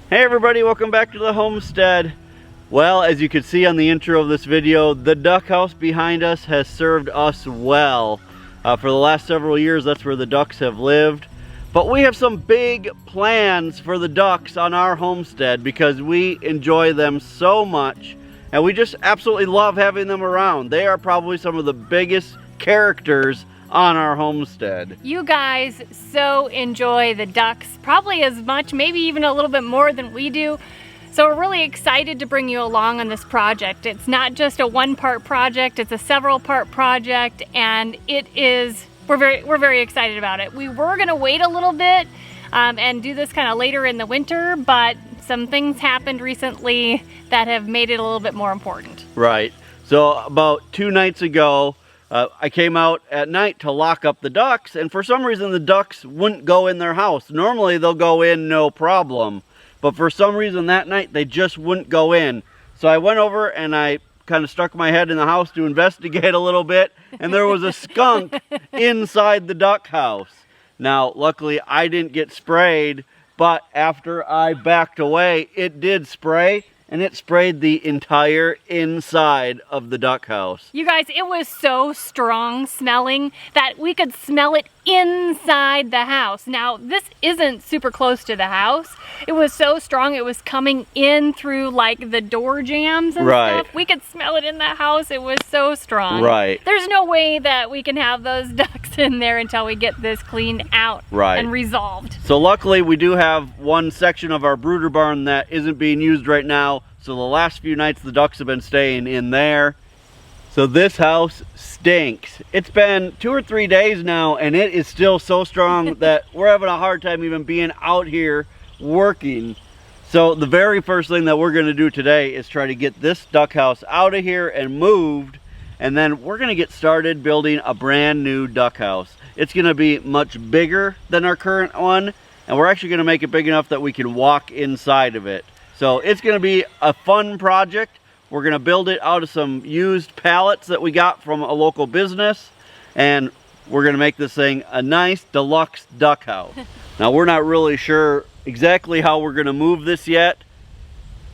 Hey everybody, welcome back to the homestead. Well, as you can see on the intro of this video, the duck house behind us has served us well. For the last several years, that's where the ducks have lived. But we have some big plans for the ducks on our homestead because we enjoy them so much and we just absolutely love having them around. They are probably some of the biggest characters on our homestead. You guys so enjoy the ducks, probably as much, maybe even a little bit more than we do. So we're really excited to bring you along on this project. It's not just a one-part project, it's a several-part project, and we're very excited about it. We were gonna wait a little bit and do this kind of later in the winter, but some things happened recently that have made it a little bit more important. Right. So about 2 nights ago, I came out at night to lock up the ducks, and for some reason the ducks wouldn't go in their house. Normally they'll go in no problem, but for some reason that night they just wouldn't go in. So I went over and I kind of stuck my head in the house to investigate a little bit, and there was a skunk inside the duck house. Now luckily I didn't get sprayed, but after I backed away it did spray. And it sprayed the entire inside of the duck house. You guys, it was so strong smelling that we could smell it inside the house. Now, this isn't super close to the house. It was so strong, it was coming in through like the door jambs and stuff. We could smell it in the house. It was so strong. Right. There's no way that we can have those ducks in there until we get this cleaned out and resolved. So luckily we do have one section of our brooder barn that isn't being used right now. So the last few nights the ducks have been staying in there. So this house stinks. It's been 2 or 3 days now and it is still so strong that we're having a hard time even being out here working. So the very first thing that we're going to do today is try to get this duck house out of here and moved, and then we're going to get started building a brand new duck house. It's going to be much bigger than our current one, and we're actually going to make it big enough that we can walk inside of it. So it's going to be a fun project. We're going to build it out of some used pallets that we got from a local business, and we're going to make this thing a nice deluxe duck house. Now we're not really sure exactly how we're going to move this yet.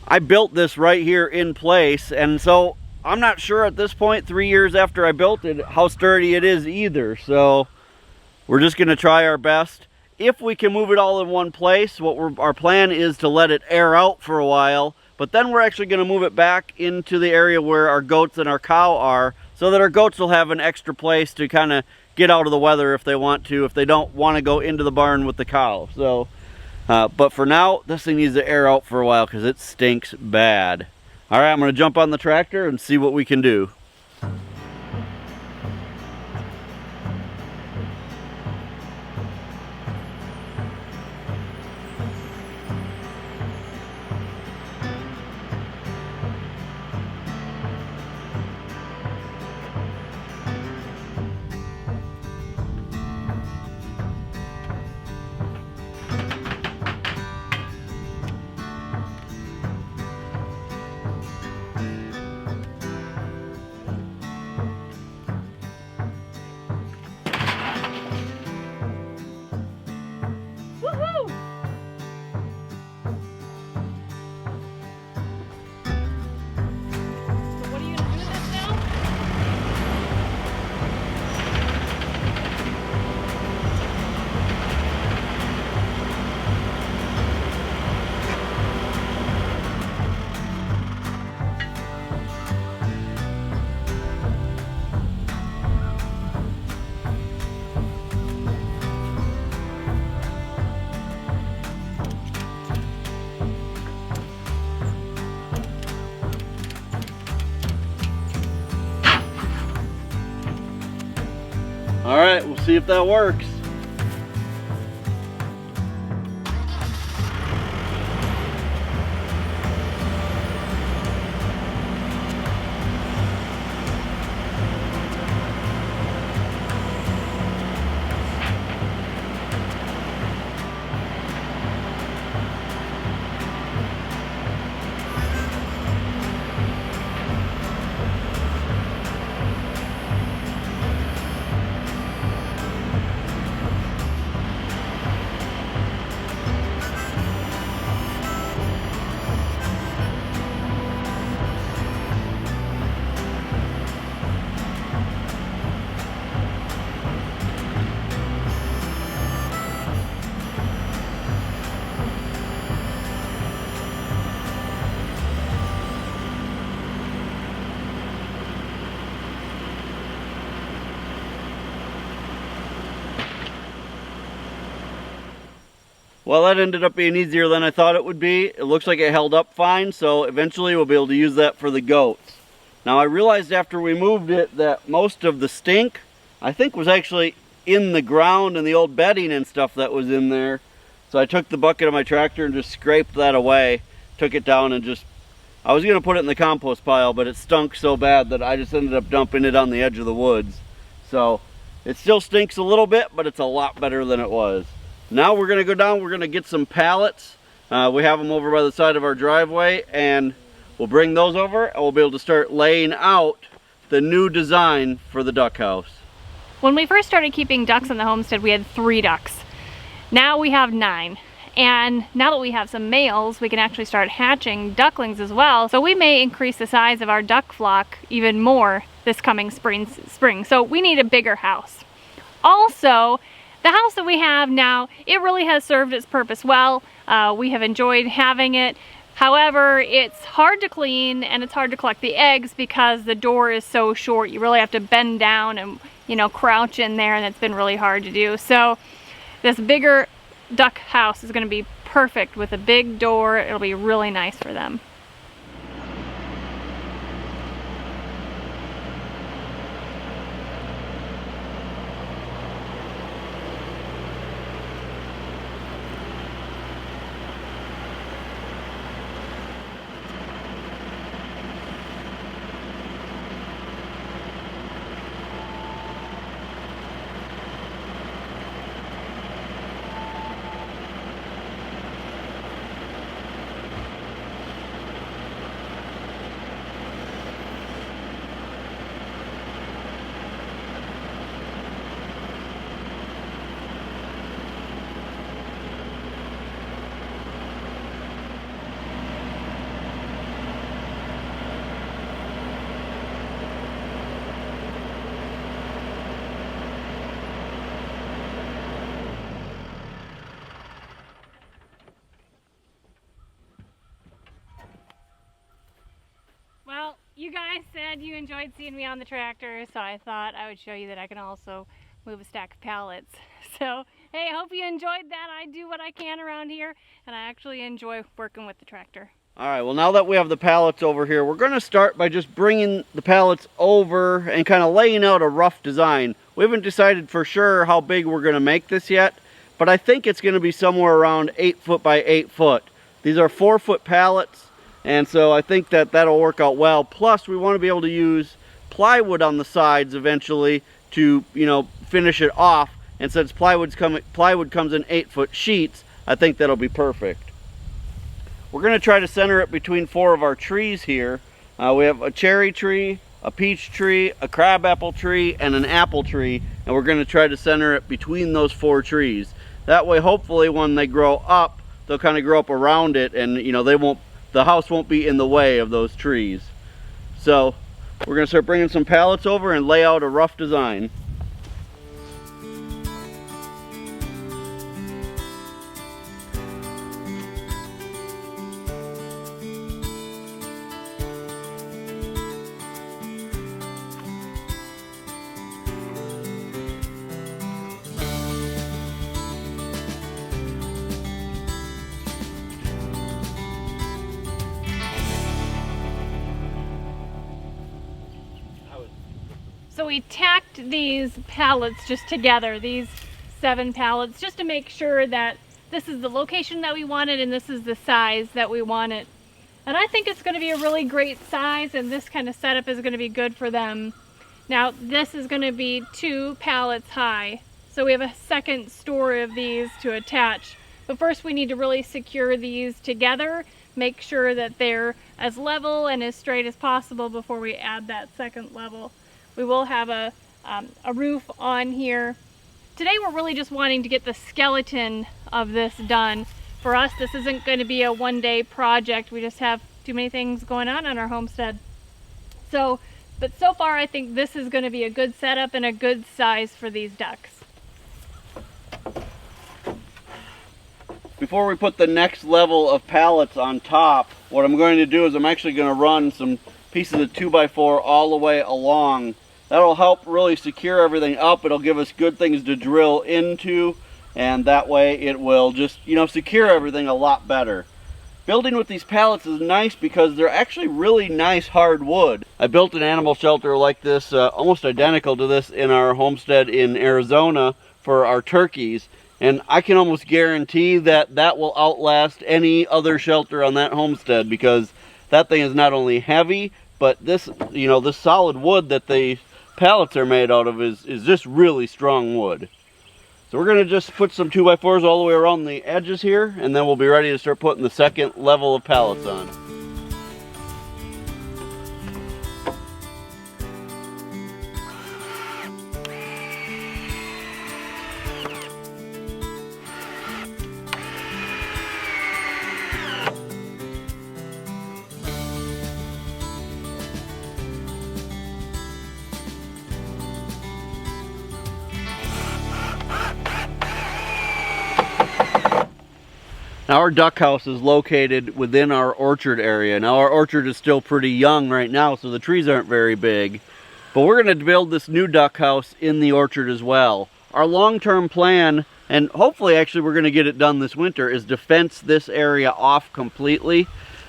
I built this right here in place, and so I'm not sure at this point, 3 years after I built it, how sturdy it is either. So we're just going to try our best. If we can move it all in one place, our plan is to let it air out for a while, but then we're actually going to move it back into the area where our goats and our cow are, so that our goats will have an extra place to kind of get out of the weather if they want to, if they don't want to go into the barn with the cow. So, but for now, this thing needs to air out for a while because it stinks bad. All right, I'm going to jump on the tractor and see what we can do. All right, we'll see if that works. Well, that ended up being easier than I thought it would be. It looks like it held up fine, so eventually we'll be able to use that for the goats. Now I realized after we moved it that most of the stink, I think, was actually in the ground and the old bedding and stuff that was in there. So I took the bucket of my tractor and just scraped that away, took it down and just, I was gonna put it in the compost pile, but it stunk so bad that I just ended up dumping it on the edge of the woods. So it still stinks a little bit, but it's a lot better than it was. Now we're gonna go down, we're gonna get some pallets. We have them over by the side of our driveway, and we'll bring those over and we'll be able to start laying out the new design for the duck house. When we first started keeping ducks on the homestead, we had 3 ducks. Now we have 9. And now that we have some males, we can actually start hatching ducklings as well. So we may increase the size of our duck flock even more this coming spring. So we need a bigger house. Also, the house that we have now, it really has served its purpose well. We have enjoyed having it. However, it's hard to clean and it's hard to collect the eggs because the door is so short. You really have to bend down and, you know, crouch in there, and it's been really hard to do. So this bigger duck house is going to be perfect with a big door. It'll be really nice for them. Well, you guys said you enjoyed seeing me on the tractor, so I thought I would show you that I can also move a stack of pallets. So, hey, I hope you enjoyed that. I do what I can around here, and I actually enjoy working with the tractor. All right, well, now that we have the pallets over here, we're going to start by just bringing the pallets over and kind of laying out a rough design. We haven't decided for sure how big we're going to make this yet, but I think it's going to be somewhere around 8 foot by 8 foot. These are 4-foot pallets, and so I think that that'll work out well. Plus, we want to be able to use plywood on the sides eventually to, you know, finish it off. And since plywood comes in 8-foot sheets, I think that'll be perfect. We're going to try to center it between 4 of our trees here. We have a cherry tree, a peach tree, a crabapple tree, and an apple tree, and we're going to try to center it between those 4 trees. That way, hopefully, when they grow up, they'll kind of grow up around it, and you know, the house won't be in the way of those trees. So we're going to start bringing some pallets over and lay out a rough design. So we tacked these pallets just together, these 7 pallets, just to make sure that this is the location that we wanted and this is the size that we wanted. And I think it's going to be a really great size, and this kind of setup is going to be good for them. Now this is going to be 2 pallets high, so we have a second story of these to attach. But first we need to really secure these together, make sure that they're as level and as straight as possible before we add that second level. We will have a roof on here. Today we're really just wanting to get the skeleton of this done. For us, this isn't going to be a one-day project. We just have too many things going on our homestead. But so far I think this is going to be a good setup and a good size for these ducks. Before we put the next level of pallets on top, what I'm going to do is I'm actually going to run some pieces of 2x4 all the way along. That'll help really secure everything up. It'll give us good things to drill into, and that way it will just, secure everything a lot better. Building with these pallets is nice because they're actually really nice hard wood. I built an animal shelter like this, almost identical to this, in our homestead in Arizona for our turkeys. And I can almost guarantee that that will outlast any other shelter on that homestead, because that thing is not only heavy, but this, this solid wood that the pallets are made out of is just really strong wood. So we're going to just put some 2x4s all the way around the edges here, and then we'll be ready to start putting the second level of pallets on. Now our duck house is located within our orchard area. Now our orchard is still pretty young right now, so the trees aren't very big. But we're going to build this new duck house in the orchard as well. Our long-term plan, and hopefully actually we're going to get it done this winter, is to fence this area off completely,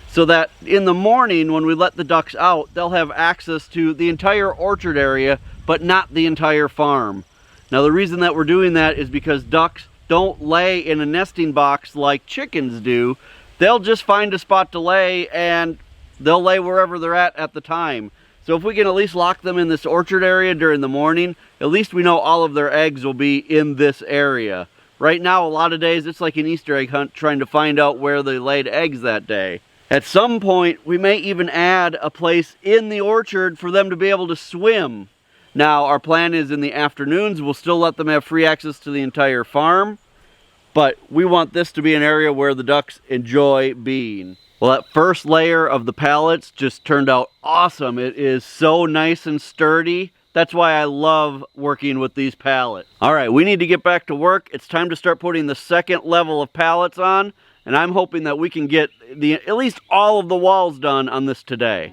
so that in the morning when we let the ducks out, they'll have access to the entire orchard area, but not the entire farm. Now the reason that we're doing that is because ducks don't lay in a nesting box like chickens do. They'll just find a spot to lay, and they'll lay wherever they're at the time. So if we can at least lock them in this orchard area during the morning, at least we know all of their eggs will be in this area. Right now, a lot of days, it's like an Easter egg hunt trying to find out where they laid eggs that day. At some point, we may even add a place in the orchard for them to be able to swim. Now, our plan is in the afternoons, we'll still let them have free access to the entire farm, but we want this to be an area where the ducks enjoy being. Well, that first layer of the pallets just turned out awesome. It is so nice and sturdy. That's why I love working with these pallets. All right, we need to get back to work. It's time to start putting the second level of pallets on, and I'm hoping that we can get at least all of the walls done on this today.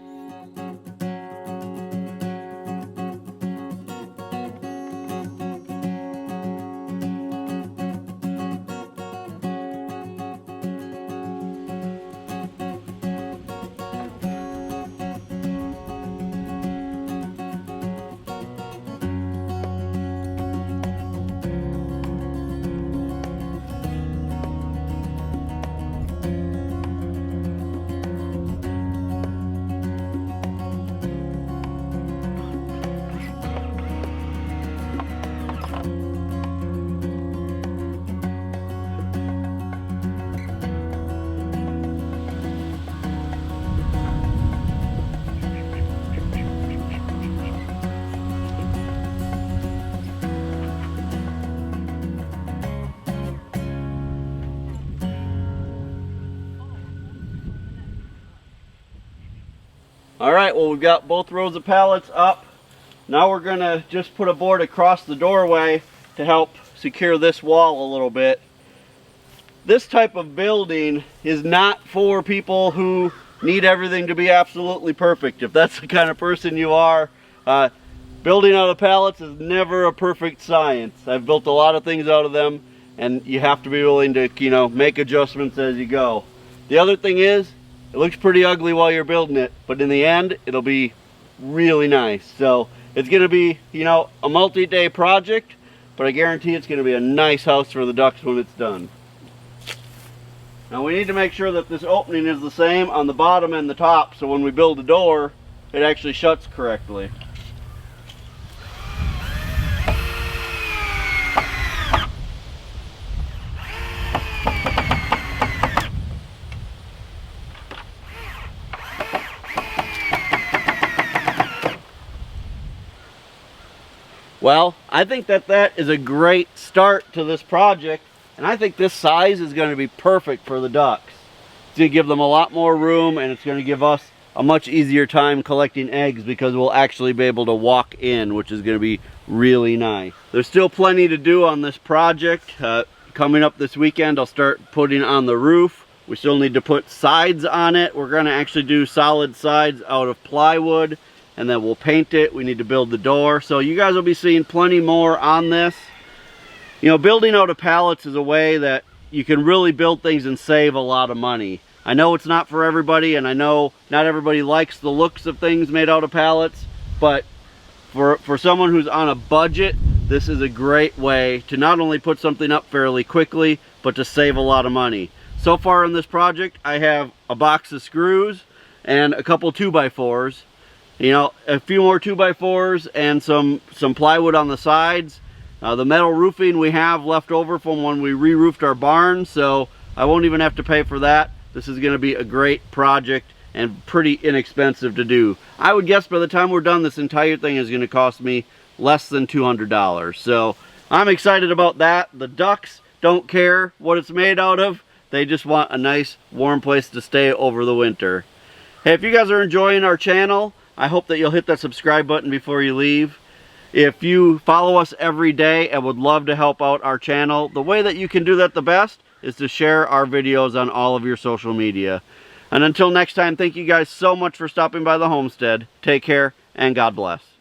All right, well, we've got both rows of pallets up. Now we're gonna just put a board across the doorway to help secure this wall a little bit. This type of building is not for people who need everything to be absolutely perfect. If that's the kind of person you are, building out of pallets is never a perfect science. I've built a lot of things out of them, and you have to be willing to, make adjustments as you go. The other thing is, it looks pretty ugly while you're building it, but in the end, it'll be really nice. So It's going to be, you know, a multi-day project, but I guarantee it's going to be a nice house for the ducks when it's done. Now we need to make sure that this opening is the same on the bottom and the top, so when we build the door, it actually shuts correctly. Well, I think that is a great start to this project, and I think this size is going to be perfect for the ducks. It's going to give them a lot more room, and it's going to give us a much easier time collecting eggs because we'll actually be able to walk in, which is going to be really nice. There's still plenty to do on this project. Coming up this weekend, I'll start putting on the roof. We still need to put sides on it. We're going to actually do solid sides out of plywood, and then we'll paint it. We need to build the door. So you guys will be seeing plenty more on this. You know, building out of pallets is a way that you can really build things and save a lot of money. I know it's not for everybody, and I know not everybody likes the looks of things made out of pallets, but for someone who's on a budget, this is a great way to not only put something up fairly quickly, but to save a lot of money. So far in this project, I have a box of screws and a couple 2x4s. You know, a few more 2x4s and some plywood on the sides. The metal roofing we have left over from when we re-roofed our barn, so I won't even have to pay for that. This is going to be a great project and pretty inexpensive to do. I would guess by the time we're done, this entire thing is going to cost me less than $200. So I'm excited about that. The ducks don't care what it's made out of. They just want a nice warm place to stay over the winter. Hey, if you guys are enjoying our channel, I hope that you'll hit that subscribe button before you leave. If you follow us every day and would love to help out our channel, the way that you can do that the best is to share our videos on all of your social media. And until next time, thank you guys so much for stopping by the homestead. Take care and God bless.